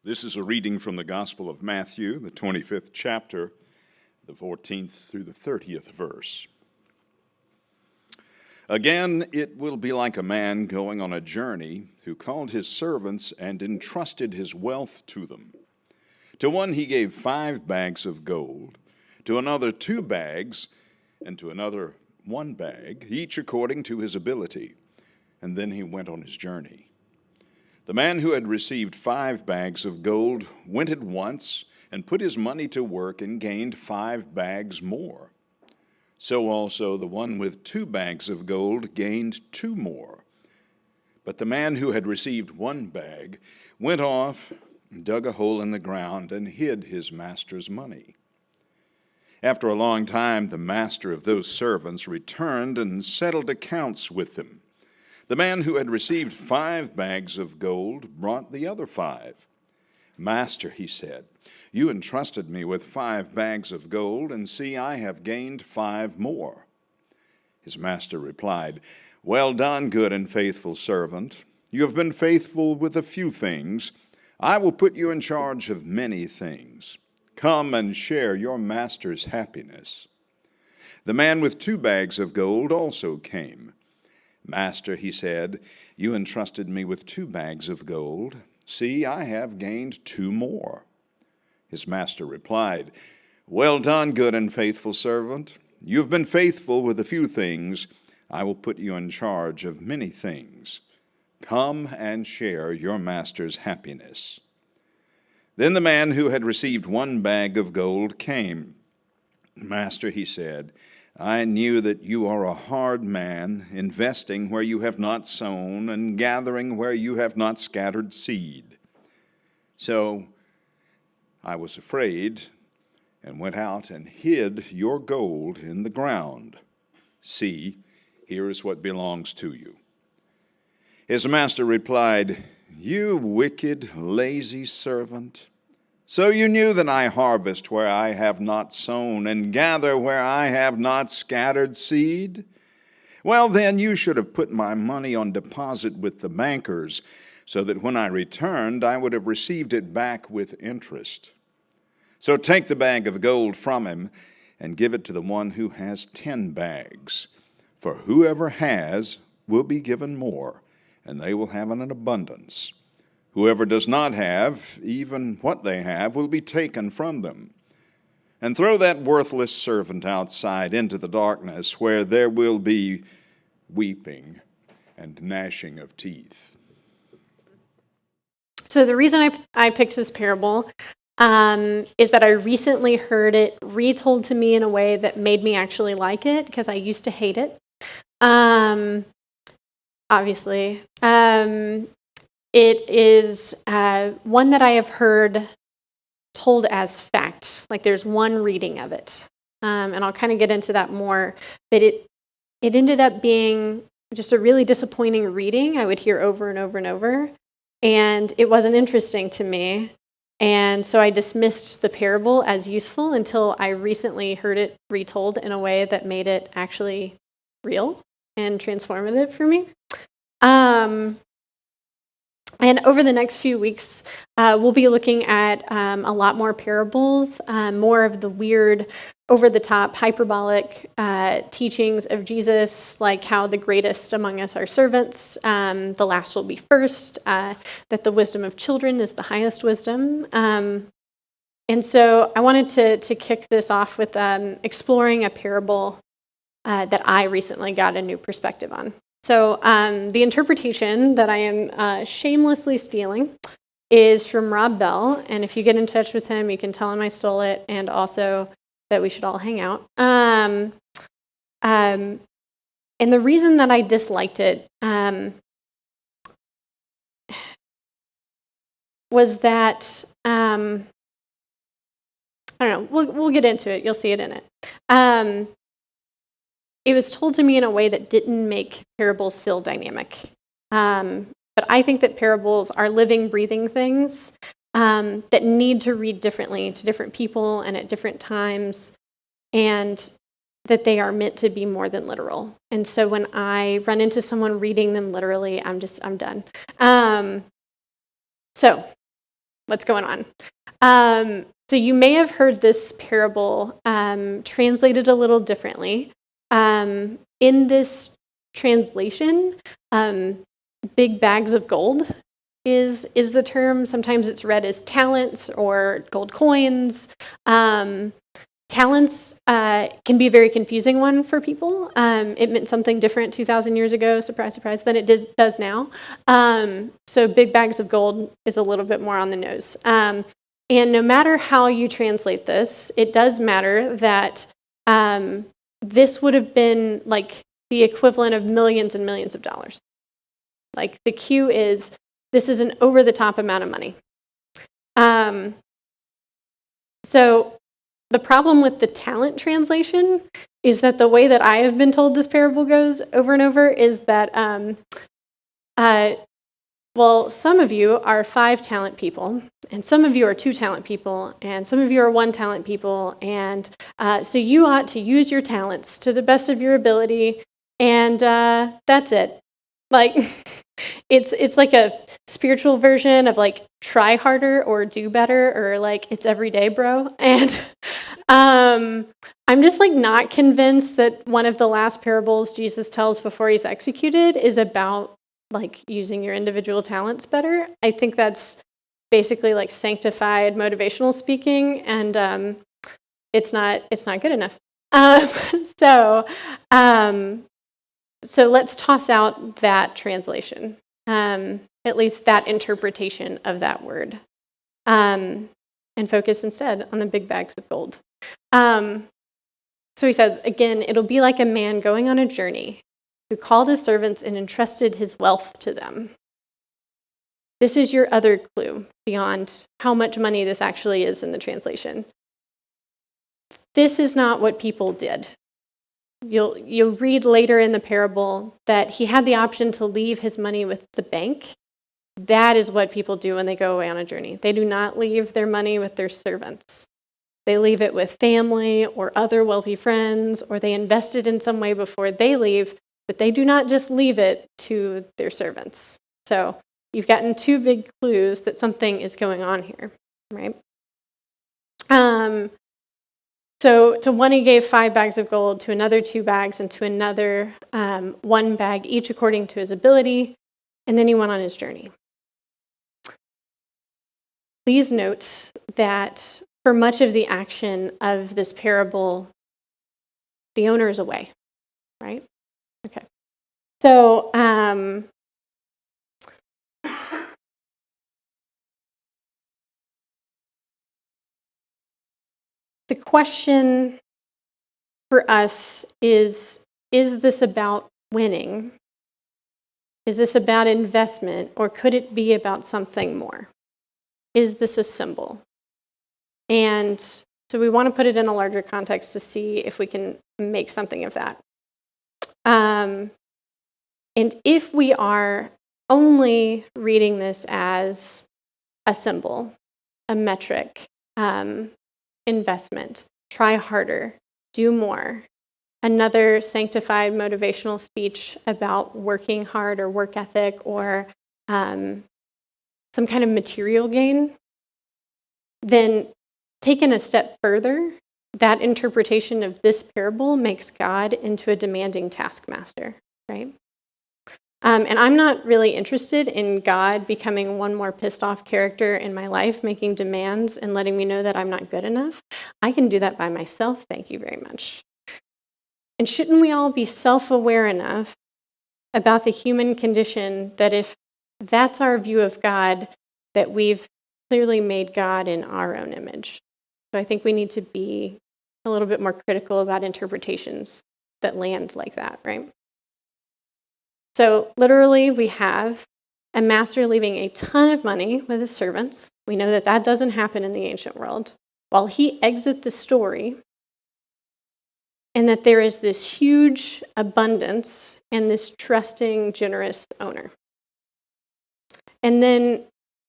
This is a reading from the Gospel of Matthew, the 25th chapter, the 14th through the 30th verse. Again, it will be like a man going on a journey who called his servants and entrusted his wealth to them. To one he gave 5 bags of gold, to another 2 bags, and to another 1 bag, each according to his ability. And then he went on his journey. The man who had received 5 bags of gold went at once and put his money to work and gained 5 bags more. So also the one with 2 bags of gold gained 2 more. But the man who had received 1 bag went off, dug a hole in the ground, and hid his master's money. After a long time, the master of those servants returned and settled accounts with them. The man who had received 5 bags of gold brought the other 5. Master, he said, you entrusted me with 5 bags of gold, and see, I have gained 5 more. His master replied, well done, good and faithful servant. You have been faithful with a few things. I will put you in charge of many things. Come and share your master's happiness. The man with 2 bags of gold also came. Master, he said, you entrusted me with 2 bags of gold. See, I have gained 2 more. His master replied, well done, good and faithful servant. You have been faithful with a few things. I will put you in charge of many things. Come and share your master's happiness. Then the man who had received 1 bag of gold came. Master, he said, I knew that you are a hard man, investing where you have not sown and gathering where you have not scattered seed. So I was afraid and went out and hid your gold in the ground. See, here is what belongs to you. His master replied, you wicked, lazy servant. So you knew that I harvest where I have not sown and gather where I have not scattered seed? Well, then you should have put my money on deposit with the bankers, so that when I returned, I would have received it back with interest. So take the bag of gold from him and give it to the one who has 10 bags. For whoever has will be given more, and they will have an abundance. Whoever does not have, even what they have, will be taken from them. And throw that worthless servant outside into the darkness, where there will be weeping and gnashing of teeth. So the reason I picked this parable is that I recently heard it retold to me in a way that made me actually like it, because I used to hate it. Obviously. It is one that I have heard told as fact. Like there's one reading of it. And I'll kind of get into that more. But it ended up being just a really disappointing reading I would hear over and over and over. And it wasn't interesting to me. And so I dismissed the parable as useful until I recently heard it retold in a way that made it actually real and transformative for me. And over the next few weeks, we'll be looking at a lot more parables, more of the weird, over-the-top, hyperbolic teachings of Jesus, like how the greatest among us are servants, the last will be first, that the wisdom of children is the highest wisdom. And so I wanted to kick this off with exploring a parable that I recently got a new perspective on. So the interpretation that I am shamelessly stealing is from Rob Bell, and if you get in touch with him, you can tell him I stole it, and also that we should all hang out. And the reason that I disliked it was that I don't know. We'll get into it. You'll see it in it. It was told to me in a way that didn't make parables feel dynamic. But I think that parables are living, breathing things that need to read differently to different people and at different times, and that they are meant to be more than literal. And so when I run into someone reading them literally, I'm done. So what's going on. So you may have heard this parable translated a little differently. In this translation, big bags of gold is the term. Sometimes it's read as talents or gold coins. Talents can be a very confusing one for people. It meant something different 2,000 years ago, surprise, surprise, than it does now. So big bags of gold is a little bit more on the nose. And no matter how you translate this, it does matter that this would have been like the equivalent of millions and millions of dollars. Like the cue is, this is an over-the-top amount of money. So the problem with the talent translation is that the way that I have been told this parable goes over and over is that, well, some of you are 5 talent people, and some of you are 2 talent people, and some of you are 1 talent people, and so you ought to use your talents to the best of your ability, and that's it. Like, it's like a spiritual version of like try harder or do better, or like it's every day, bro. And I'm just like not convinced that one of the last parables Jesus tells before he's executed is about like using your individual talents better. I think that's basically like sanctified motivational speaking, and it's not good enough. Um, so um, so let's toss out that translation, at least that interpretation of that word, and focus instead on the big bags of gold. So he says, again, it'll be like a man going on a journey who called his servants and entrusted his wealth to them. This is your other clue beyond how much money this actually is in the translation. This is not what people did. You'll read later in the parable that he had the option to leave his money with the bank. That is what people do when they go away on a journey. They do not leave their money with their servants. They leave it with family or other wealthy friends, or they invest it in some way before they leave, but they do not just leave it to their servants. So you've gotten 2 big clues that something is going on here, right? So to one he gave 5 bags of gold, to another 2 bags, and to another 1 bag, each according to his ability, and then he went on his journey. Please note that for much of the action of this parable, the owner is away, right? Okay. So the question for us is this about winning? Is this about investment, or could it be about something more? Is this a symbol? And so we want to put it in a larger context to see if we can make something of that. And if we are only reading this as a symbol, a metric, investment, try harder, do more, another sanctified motivational speech about working hard or work ethic or some kind of material gain, then taken a step further, that interpretation of this parable makes God into a demanding taskmaster, right? And I'm not really interested in God becoming one more pissed off character in my life, making demands and letting me know that I'm not good enough. I can do that by myself, thank you very much. And shouldn't we all be self-aware enough about the human condition that if that's our view of God, that we've clearly made God in our own image? So I think we need to be a little bit more critical about interpretations that land like that, right? So literally, we have a master leaving a ton of money with his servants. We know that that doesn't happen in the ancient world. While he exits the story, and that there is this huge abundance and this trusting, generous owner. And then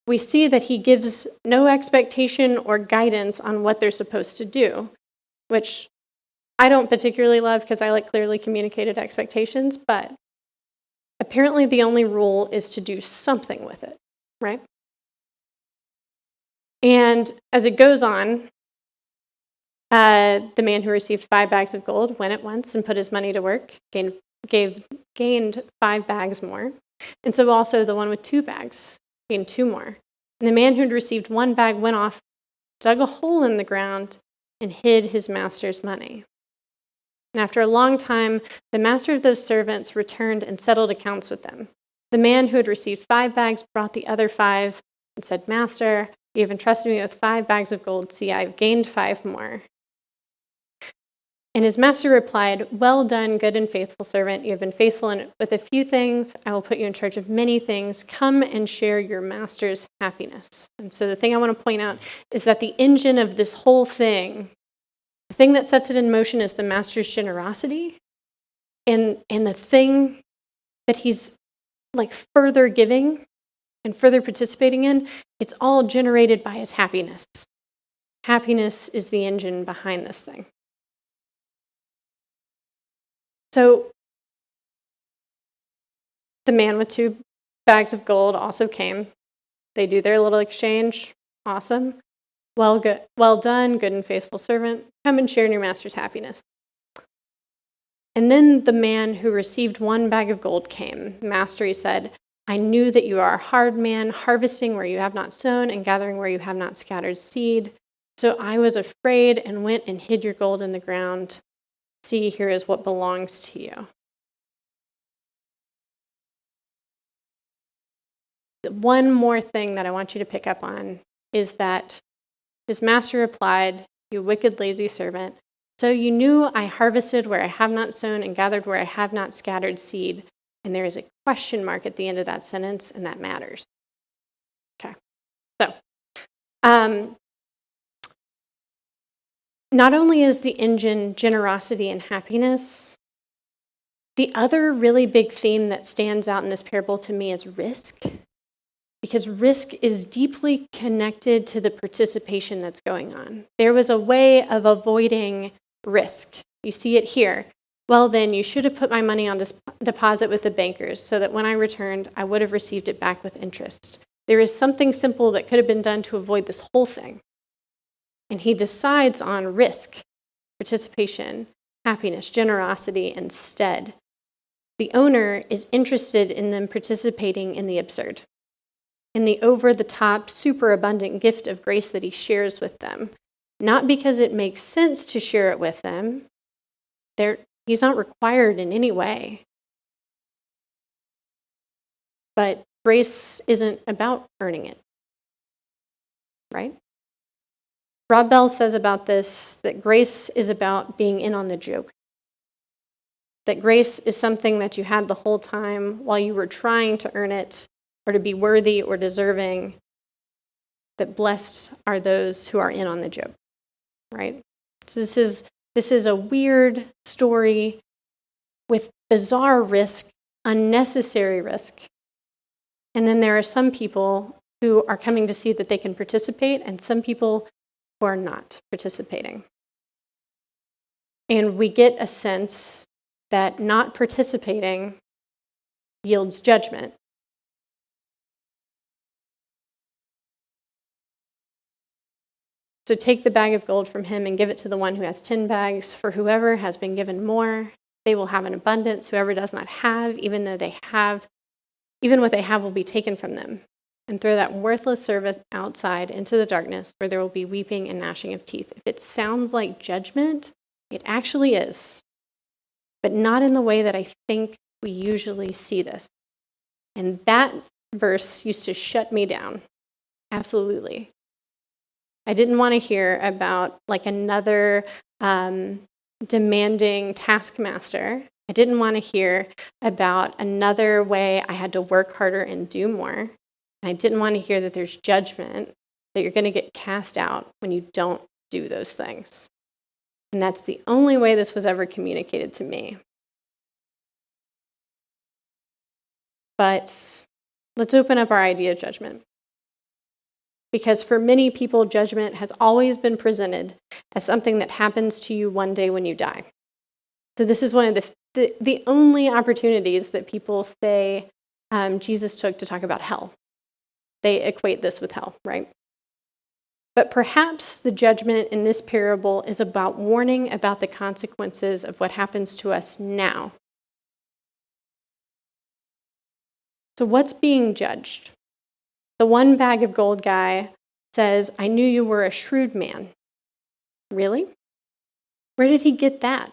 we see that he gives no expectation or guidance on what they're supposed to do, which I don't particularly love because I like clearly communicated expectations, but apparently the only rule is to do something with it, right? And as it goes on, the man who received 5 bags of gold went at once and put his money to work, gained 5 bags more. And so also the one with 2 bags gained 2 more. And the man who had received 1 bag went off, dug a hole in the ground, and hid his master's money. And after a long time, the master of those servants returned and settled accounts with them. The man who had received 5 bags brought the other 5 and said, "Master, you have entrusted me with 5 bags of gold. See, I have gained 5 more." And his master replied, "Well done, good and faithful servant. You have been faithful with a few things. I will put you in charge of many things. Come and share your master's happiness." And so the thing I want to point out is that the engine of this whole thing, the thing that sets it in motion, is the master's generosity. And the thing that he's like further giving and further participating in, it's all generated by his happiness. Happiness is the engine behind this thing. So the man with 2 bags of gold also came. They do their little exchange. Awesome. Well done, good and faithful servant. Come and share in your master's happiness. And then the man who received 1 bag of gold came. Master, he said, "I knew that you are a hard man, harvesting where you have not sown and gathering where you have not scattered seed. So I was afraid and went and hid your gold in the ground. See, here is what belongs to you." One more thing that I want you to pick up on is that his master replied, "You wicked, lazy servant. So you knew I harvested where I have not sown and gathered where I have not scattered seed." And there is a question mark at the end of that sentence, and that matters. Okay. So, not only is the engine generosity and happiness, the other really big theme that stands out in this parable to me is risk. Because risk is deeply connected to the participation that's going on. There was a way of avoiding risk. You see it here. "Well, then, you should have put my money on deposit with the bankers so that when I returned, I would have received it back with interest." There is something simple that could have been done to avoid this whole thing. And he decides on risk, participation, happiness, generosity instead. The owner is interested in them participating in the absurd, in the over-the-top, superabundant gift of grace that he shares with them. Not because it makes sense to share it with them. He's not required in any way. But grace isn't about earning it, right? Rob Bell says about this that grace is about being in on the joke. That grace is something that you had the whole time while you were trying to earn it or to be worthy or deserving. That blessed are those who are in on the joke, right? So this is a weird story with bizarre risk, unnecessary risk. And then there are some people who are coming to see that they can participate and some people who are not participating. And we get a sense that not participating yields judgment. So take the bag of gold from him and give it to the one who has 10 bags. For whoever has been given more, they will have an abundance. Whoever does not have, even what they have will be taken from them. And throw that worthless servant outside into the darkness where there will be weeping and gnashing of teeth. If it sounds like judgment, it actually is, but not in the way that I think we usually see this. And that verse used to shut me down. Absolutely. I didn't want to hear about like another demanding taskmaster. I didn't want to hear about another way I had to work harder and do more. And I didn't want to hear that there's judgment, that you're going to get cast out when you don't do those things. And that's the only way this was ever communicated to me. But let's open up our idea of judgment. Because for many people, judgment has always been presented as something that happens to you one day when you die. So this is one of the only opportunities that people say Jesus took to talk about hell. They equate this with hell, right? But perhaps the judgment in this parable is about warning about the consequences of what happens to us now. So what's being judged? The one bag of gold guy says, "I knew you were a shrewd man." Really? Where did he get that?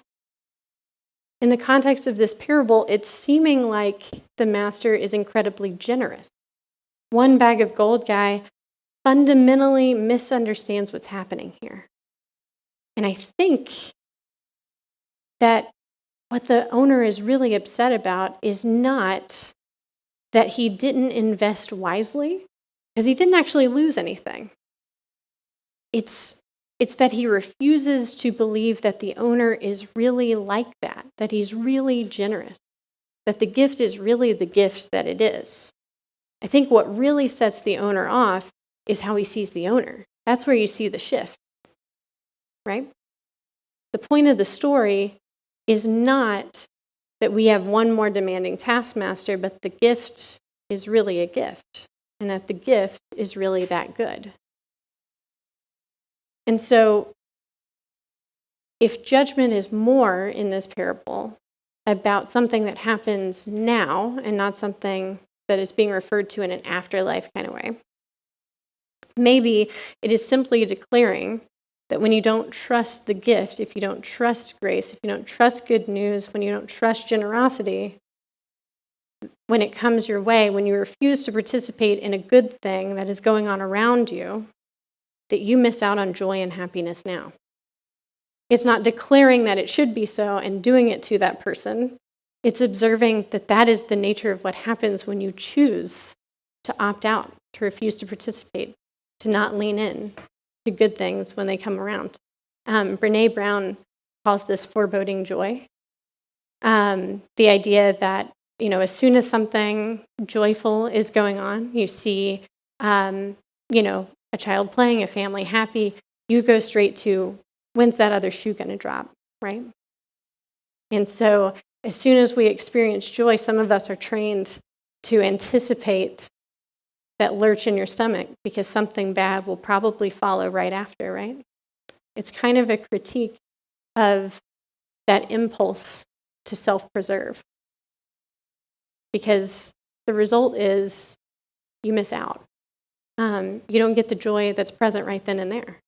In the context of this parable, it's seeming like the master is incredibly generous. One bag of gold guy fundamentally misunderstands what's happening here. And I think that what the owner is really upset about is not that he didn't invest wisely, because he didn't actually lose anything. It's that he refuses to believe that the owner is really like that he's really generous, that the gift is really the gift that it is. I think what really sets the owner off is how he sees the owner. That's where you see the shift, right? The point of the story is not that we have one more demanding taskmaster, but the gift is really a gift, and that the gift is really that good. And so, if judgment is more in this parable about something that happens now and not something that is being referred to in an afterlife kind of way, maybe it is simply declaring that when you don't trust the gift, if you don't trust grace, if you don't trust good news, when you don't trust generosity, when it comes your way, when you refuse to participate in a good thing that is going on around you, that you miss out on joy and happiness now. It's not declaring that it should be so and doing it to that person. It's observing that that is the nature of what happens when you choose to opt out, to refuse to participate, to not lean in to good things when they come around. Brene Brown calls this foreboding joy. The idea that, as soon as something joyful is going on, you see, a child playing, a family happy, you go straight to, when's that other shoe going to drop, right? And so as soon as we experience joy, some of us are trained to anticipate that lurch in your stomach because something bad will probably follow right after, right? It's kind of a critique of that impulse to self-preserve, because the result is you miss out. You don't get the joy that's present right then and there.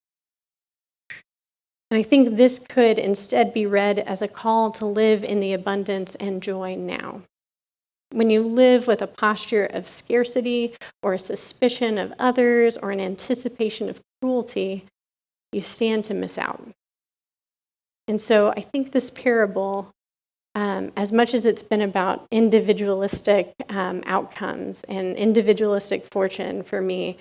And I think this could instead be read as a call to live in the abundance and joy now. When you live with a posture of scarcity or a suspicion of others or an anticipation of cruelty, you stand to miss out. And so I think this parable, as much as it's been about individualistic outcomes and individualistic fortune for me,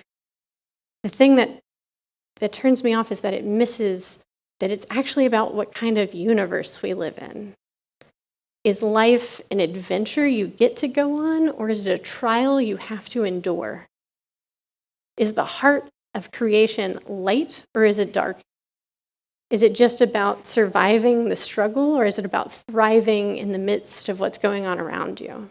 the thing that turns me off is that it misses that it's actually about what kind of universe we live in. Is life an adventure you get to go on, or is it a trial you have to endure? Is the heart of creation light, or is it dark? Is it just about surviving the struggle, or is it about thriving in the midst of what's going on around you?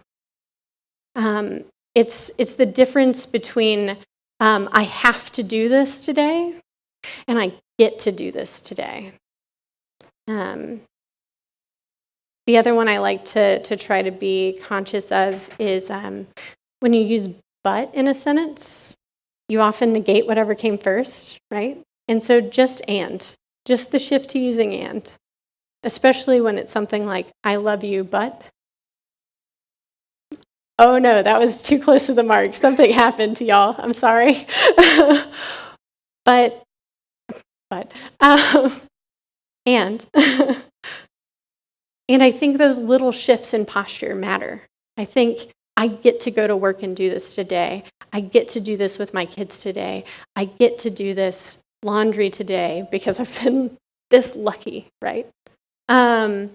It's the difference between I have to do this today and I get to do this today. The other one I like to try to be conscious of is when you use but in a sentence, you often negate whatever came first, right? And so just the shift to using and, especially when it's something like, I love you, but, oh no, that was too close to the mark. Something happened to y'all. I'm sorry. but, and, and I think those little shifts in posture matter. I think I get to go to work and do this today. I get to do this with my kids today. I get to do this laundry today because I've been this lucky, right? I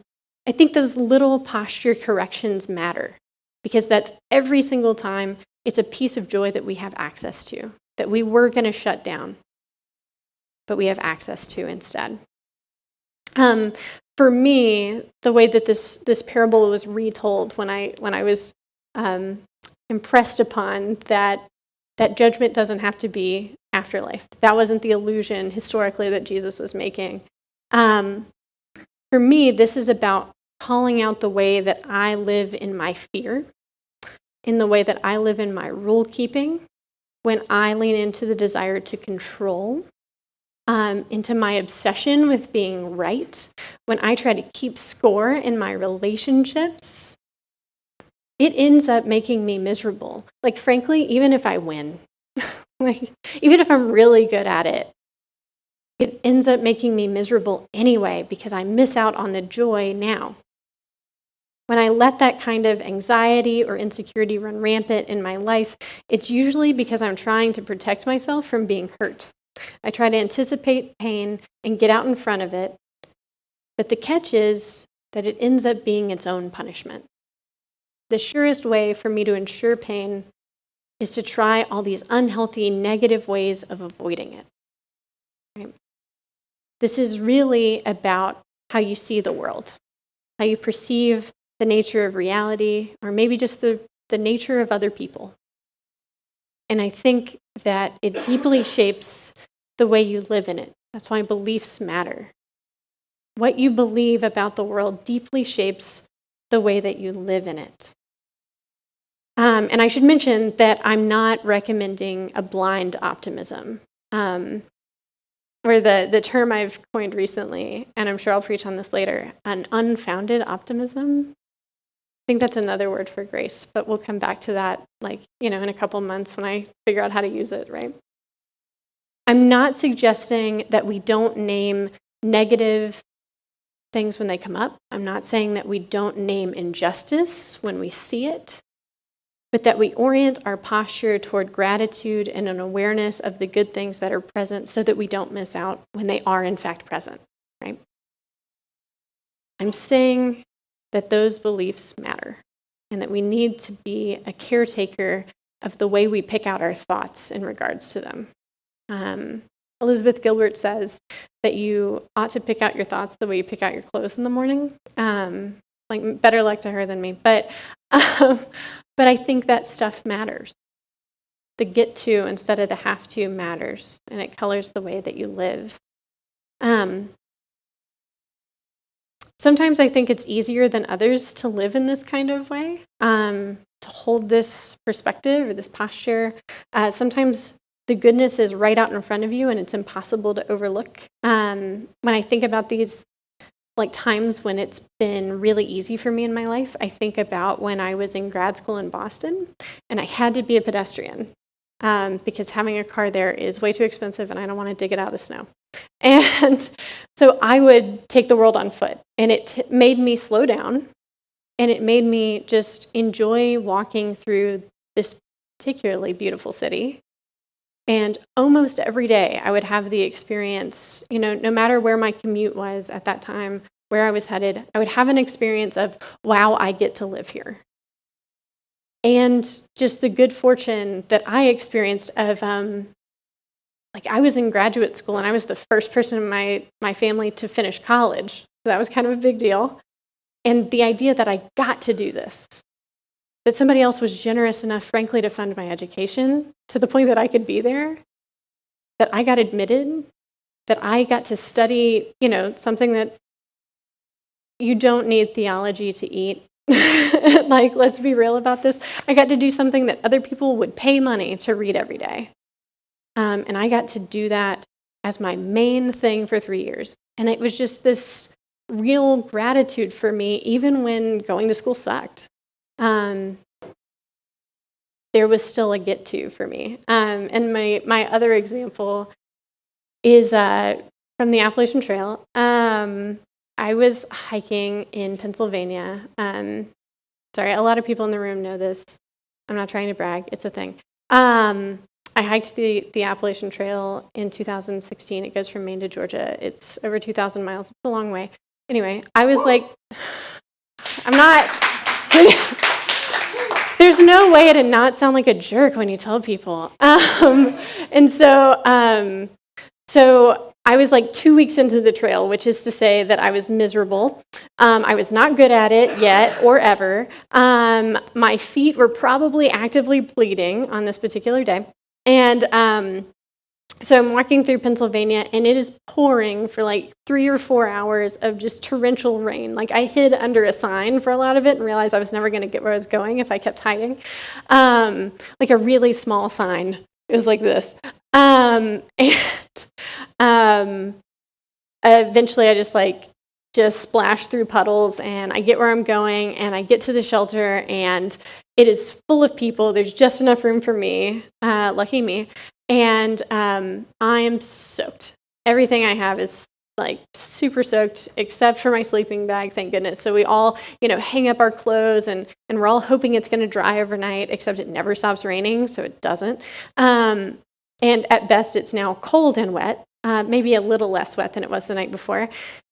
think those little posture corrections matter because that's every single time it's a piece of joy that we have access to, that we were going to shut down, but we have access to instead. For me, the way that this parable was retold when I was impressed upon that judgment doesn't have to be afterlife. That wasn't the illusion historically that Jesus was making. For me, this is about calling out the way that I live in my fear, in the way that I live in my rule keeping, when I lean into the desire to control, into my obsession with being right, when I try to keep score in my relationships, it ends up making me miserable. Like, frankly, even if I win, like, even if I'm really good at it, it ends up making me miserable anyway because I miss out on the joy now. When I let that kind of anxiety or insecurity run rampant in my life, it's usually because I'm trying to protect myself from being hurt. I try to anticipate pain and get out in front of it, but the catch is that it ends up being its own punishment. The surest way for me to ensure pain is to try all these unhealthy, negative ways of avoiding it. Right? This is really about how you see the world, how you perceive the nature of reality, or maybe just the nature of other people. And I think that it deeply shapes the way you live in it. That's why beliefs matter. What you believe about the world deeply shapes the way that you live in it. And I should mention that I'm not recommending a blind optimism, or the term I've coined recently, and I'm sure I'll preach on this later, an unfounded optimism. I think that's another word for grace, but we'll come back to that, in a couple months when I figure out how to use it, right? I'm not suggesting that we don't name negative things when they come up. I'm not saying that we don't name injustice when we see it, but that we orient our posture toward gratitude and an awareness of the good things that are present so that we don't miss out when they are in fact present, right? I'm saying that those beliefs matter and that we need to be a caretaker of the way we pick out our thoughts in regards to them. Elizabeth Gilbert says that you ought to pick out your thoughts the way you pick out your clothes in the morning. Better luck to her than me. But I think that stuff matters. The get to instead of the have to matters, and it colors the way that you live. Sometimes I think it's easier than others to live in this kind of way, to hold this perspective or this posture. Sometimes the goodness is right out in front of you and it's impossible to overlook. When I think about these times when it's been really easy for me in my life, I think about when I was in grad school in Boston and I had to be a pedestrian because having a car there is way too expensive and I don't want to dig it out of the snow. And so I would take the world on foot, and it made me slow down, and it made me just enjoy walking through this particularly beautiful city. And almost every day I would have the experience, no matter where my commute was at that time, where I was headed, I would have an experience of, wow, I get to live here. And just the good fortune that I experienced of, I was in graduate school and I was the first person in my family to finish college. So that was kind of a big deal. And the idea that I got to do this, that somebody else was generous enough, frankly, to fund my education to the point that I could be there, that I got admitted, that I got to study, something that you don't need theology to eat. Let's be real about this. I got to do something that other people would pay money to read every day. And I got to do that as my main thing for 3 years. And it was just this real gratitude for me, even when going to school sucked. There was still a get to for me. And my other example is from the Appalachian Trail. I was hiking in Pennsylvania. Sorry, a lot of people in the room know this. I'm not trying to brag. It's a thing. I hiked the Appalachian Trail in 2016. It goes from Maine to Georgia. It's over 2,000 miles. It's a long way. Anyway, I was I'm not... There's no way to not sound like a jerk when you tell people. And so I was 2 weeks into the trail, which is to say that I was miserable. I was not good at it yet or ever. My feet were probably actively bleeding on this particular day. And So I'm walking through Pennsylvania, and it is pouring for like 3 or 4 hours of just torrential rain. Like I hid under a sign for a lot of it and realized I was never going to get where I was going if I kept hiding. Like a really small sign. It was like this. And eventually I just splash through puddles, and I get where I'm going, and I get to the shelter, and it is full of people. There's just enough room for me. Lucky me. And I am soaked. Everything I have is like super soaked, except for my sleeping bag, thank goodness. So we all, hang up our clothes, and we're all hoping it's going to dry overnight, except it never stops raining, so it doesn't. And at best, it's now cold and wet, maybe a little less wet than it was the night before.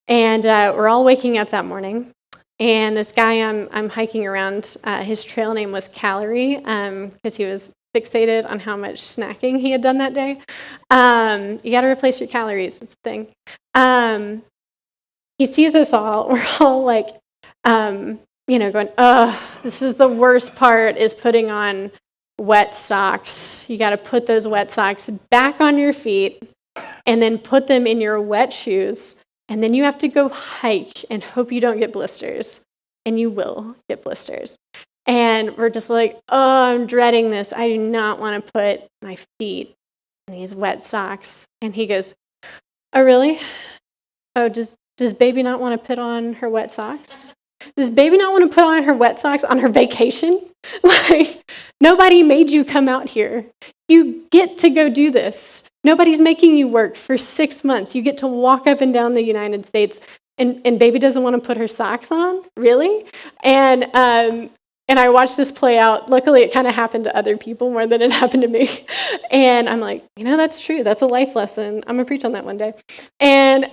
And we're all waking up that morning. And this guy I'm hiking around, his trail name was Calorie, because he was fixated on how much snacking he had done that day. You got to replace your calories. It's the thing. He sees us all. We're all like, going, this is the worst part, is putting on wet socks. You got to put those wet socks back on your feet and then put them in your wet shoes. And then you have to go hike and hope you don't get blisters. And you will get blisters. And we're just like, I'm dreading this. I do not want to put my feet in these wet socks. And he goes, oh, really? Oh, does baby not want to put on her wet socks? Does baby not want to put on her wet socks on her vacation? Like, nobody made you come out here. You get to go do this. Nobody's making you work for 6 months. You get to walk up and down the United States, and baby doesn't want to put her socks on? Really? And I watched this play out. Luckily, it kind of happened to other people more than it happened to me. And I'm like, that's true. That's a life lesson. I'm going to preach on that one day. And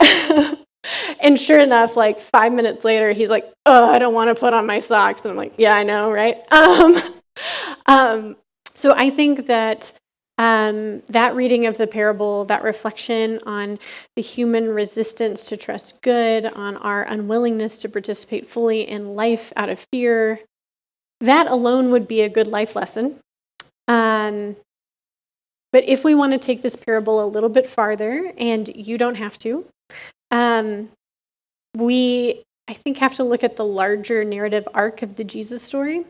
and sure enough, like 5 minutes later, he's like, oh, I don't want to put on my socks. And I'm like, yeah, I know, right? So I think that that reading of the parable, that reflection on the human resistance to trust good, on our unwillingness to participate fully in life out of fear, that alone would be a good life lesson. But if we want to take this parable a little bit farther, and you don't have to, we, I think, have to look at the larger narrative arc of the Jesus story.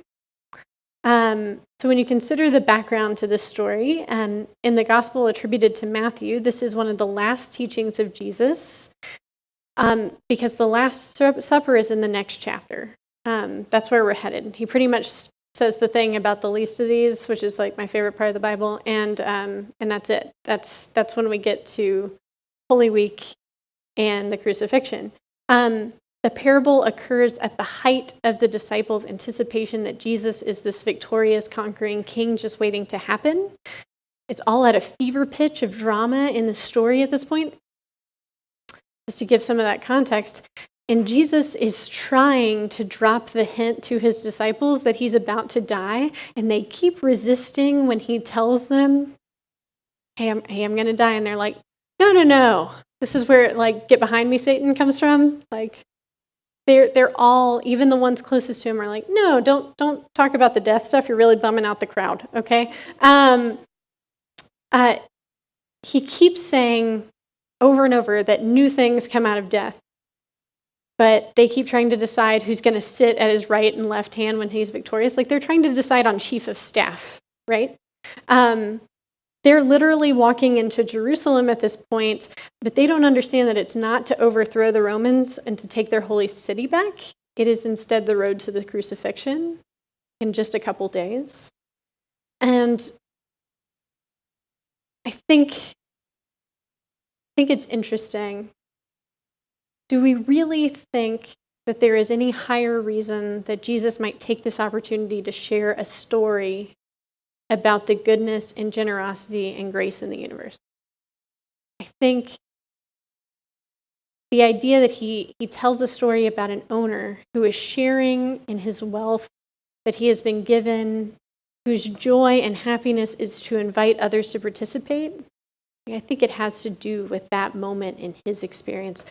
So when you consider the background to this story, in the gospel attributed to Matthew, this is one of the last teachings of Jesus, because the Last Supper is in the next chapter. That's where we're headed. He pretty much says the thing about the least of these, which is like my favorite part of the Bible, and that's it. That's when we get to Holy Week and the crucifixion. The parable occurs at the height of the disciples' anticipation that Jesus is this victorious, conquering king just waiting to happen. It's all at a fever pitch of drama in the story at this point. Just to give some of that context, and Jesus is trying to drop the hint to his disciples that he's about to die, and they keep resisting when he tells them, hey, I'm going to die. And they're like, no. This is where, like, get behind me, Satan comes from. Like, they're all, even the ones closest to him are like, no, don't talk about the death stuff. You're really bumming out the crowd, okay? He keeps saying over and over that new things come out of death, but they keep trying to decide who's going to sit at his right and left hand when he's victorious. Like, they're trying to decide on chief of staff, right? They're literally walking into Jerusalem at this point, but they don't understand that it's not to overthrow the Romans and to take their holy city back. It is instead the road to the crucifixion in just a couple days. And I think it's interesting. Do we really think that there is any higher reason that Jesus might take this opportunity to share a story about the goodness and generosity and grace in the universe? I think the idea that he tells a story about an owner who is sharing in his wealth that he has been given, whose joy and happiness is to invite others to participate, I think it has to do with that moment in his experience.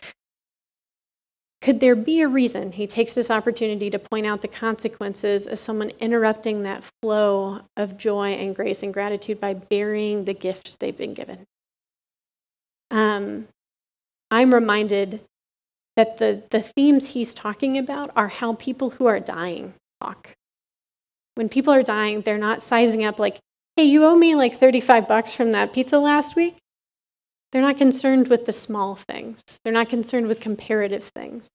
Could there be a reason he takes this opportunity to point out the consequences of someone interrupting that flow of joy and grace and gratitude by burying the gift they've been given? I'm reminded that the themes he's talking about are how people who are dying talk. When people are dying, they're not sizing up like, hey, you owe me like $35 from that pizza last week. They're not concerned with the small things. They're not concerned with comparative things.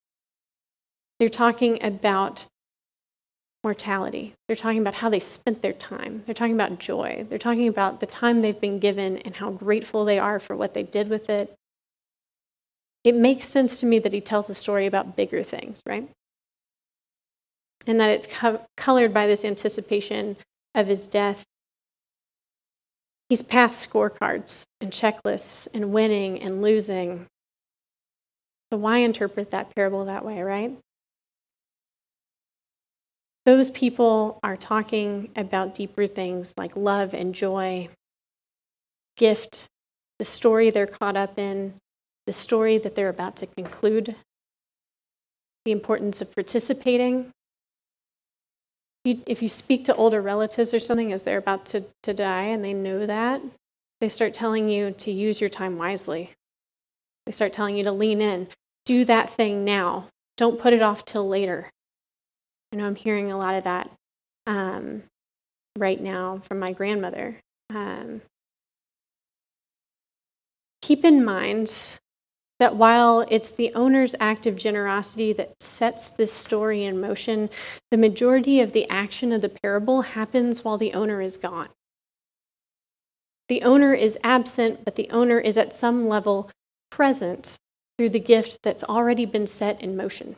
They're talking about mortality. They're talking about how they spent their time. They're talking about joy. They're talking about the time they've been given and how grateful they are for what they did with it. It makes sense to me that he tells a story about bigger things, right? And that it's colored by this anticipation of his death. He's passed scorecards and checklists and winning and losing. So why interpret that parable that way, right? Those people are talking about deeper things like love and joy, gift, the story they're caught up in, the story that they're about to conclude, the importance of participating. If you speak to older relatives or something as they're about to die and they know that, they start telling you to use your time wisely. They start telling you to lean in. Do that thing now. Don't put it off till later. I know I'm hearing a lot of that right now from my grandmother. Keep in mind that while it's the owner's act of generosity that sets this story in motion, the majority of the action of the parable happens while the owner is gone. The owner is absent, but the owner is at some level present through the gift that's already been set in motion.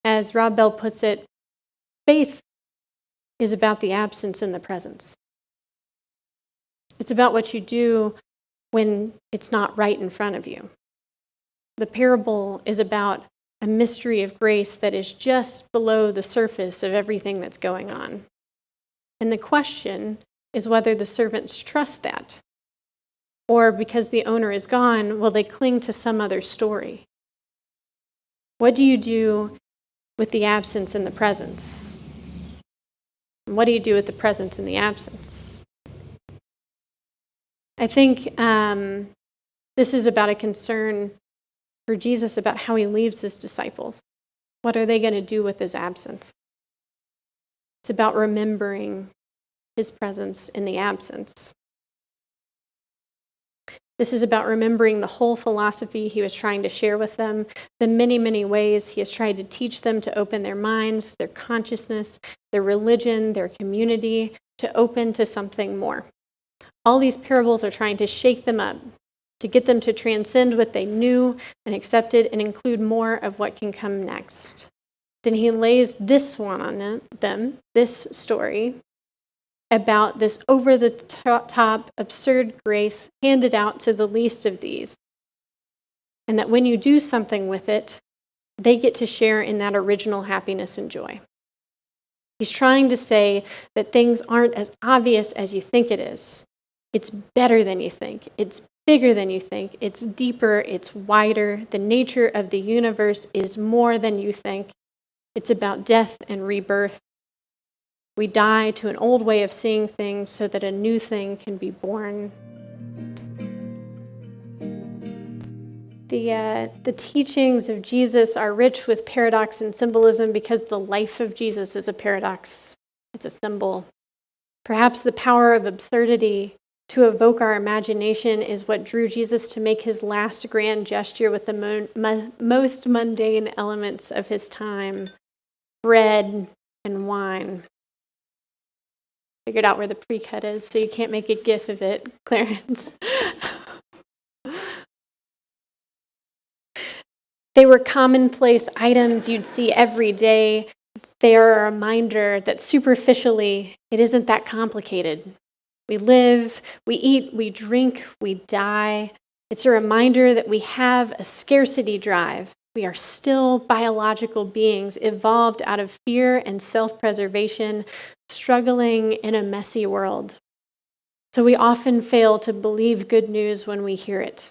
As Rob Bell puts it, faith is about the absence and the presence. It's about what you do when it's not right in front of you. The parable is about a mystery of grace that is just below the surface of everything that's going on. And the question is whether the servants trust that, or because the owner is gone, will they cling to some other story? What do you do with the absence and the presence? And what do you do with the presence and the absence? I think this is about a concern for Jesus about how he leaves his disciples. What are they going to do with his absence? It's about remembering his presence in the absence. This is about remembering the whole philosophy he was trying to share with them, the many, many ways he has tried to teach them to open their minds, their consciousness, their religion, their community, to open to something more. All these parables are trying to shake them up, to get them to transcend what they knew and accepted and include more of what can come next. Then he lays this one on them, this story, about this over-the-top, absurd grace handed out to the least of these. And that when you do something with it, they get to share in that original happiness and joy. He's trying to say that things aren't as obvious as you think it is. It's better than you think. It's bigger than you think. It's deeper. It's wider. The nature of the universe is more than you think. It's about death and rebirth. We die to an old way of seeing things so that a new thing can be born. The teachings of Jesus are rich with paradox and symbolism because the life of Jesus is a paradox. It's a symbol. Perhaps the power of absurdity to evoke our imagination is what drew Jesus to make his last grand gesture with the most mundane elements of his time, bread and wine. Figured out where the pre-cut is, so you can't make a gif of it, Clarence. They were commonplace items you'd see every day. They are a reminder that superficially, it isn't that complicated. We live, we eat, we drink, we die. It's a reminder that we have a scarcity drive. We are still biological beings, evolved out of fear and self-preservation, struggling in a messy world. So we often fail to believe good news when we hear it.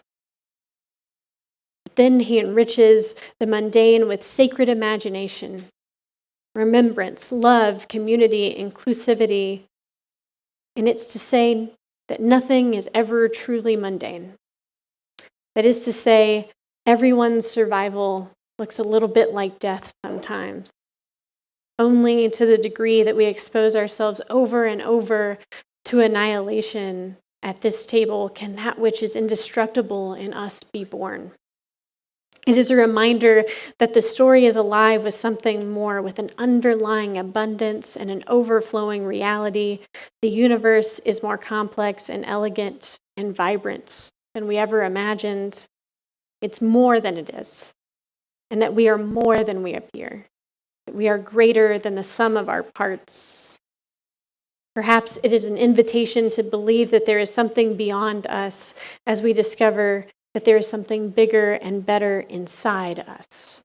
But then he enriches the mundane with sacred imagination, remembrance, love, community, inclusivity. And it's to say that nothing is ever truly mundane. That is to say, everyone's survival looks a little bit like death sometimes. Only to the degree that we expose ourselves over and over to annihilation at this table can that which is indestructible in us be born. It is a reminder that the story is alive with something more, with an underlying abundance and an overflowing reality. The universe is more complex and elegant and vibrant than we ever imagined. It's more than it is, and that we are more than we appear, that we are greater than the sum of our parts. Perhaps it is an invitation to believe that there is something beyond us as we discover that there is something bigger and better inside us.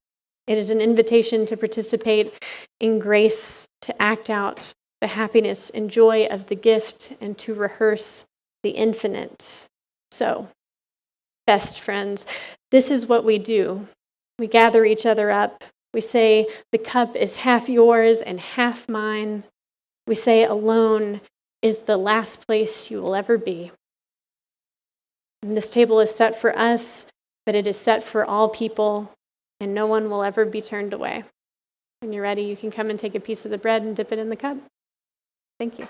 It is an invitation to participate in grace, to act out the happiness and joy of the gift, and to rehearse the infinite. So, best friends, this is what we do. We gather each other up. We say, the cup is half yours and half mine. We say, alone is the last place you will ever be. And this table is set for us, but it is set for all people, and no one will ever be turned away. When you're ready, you can come and take a piece of the bread and dip it in the cup. Thank you.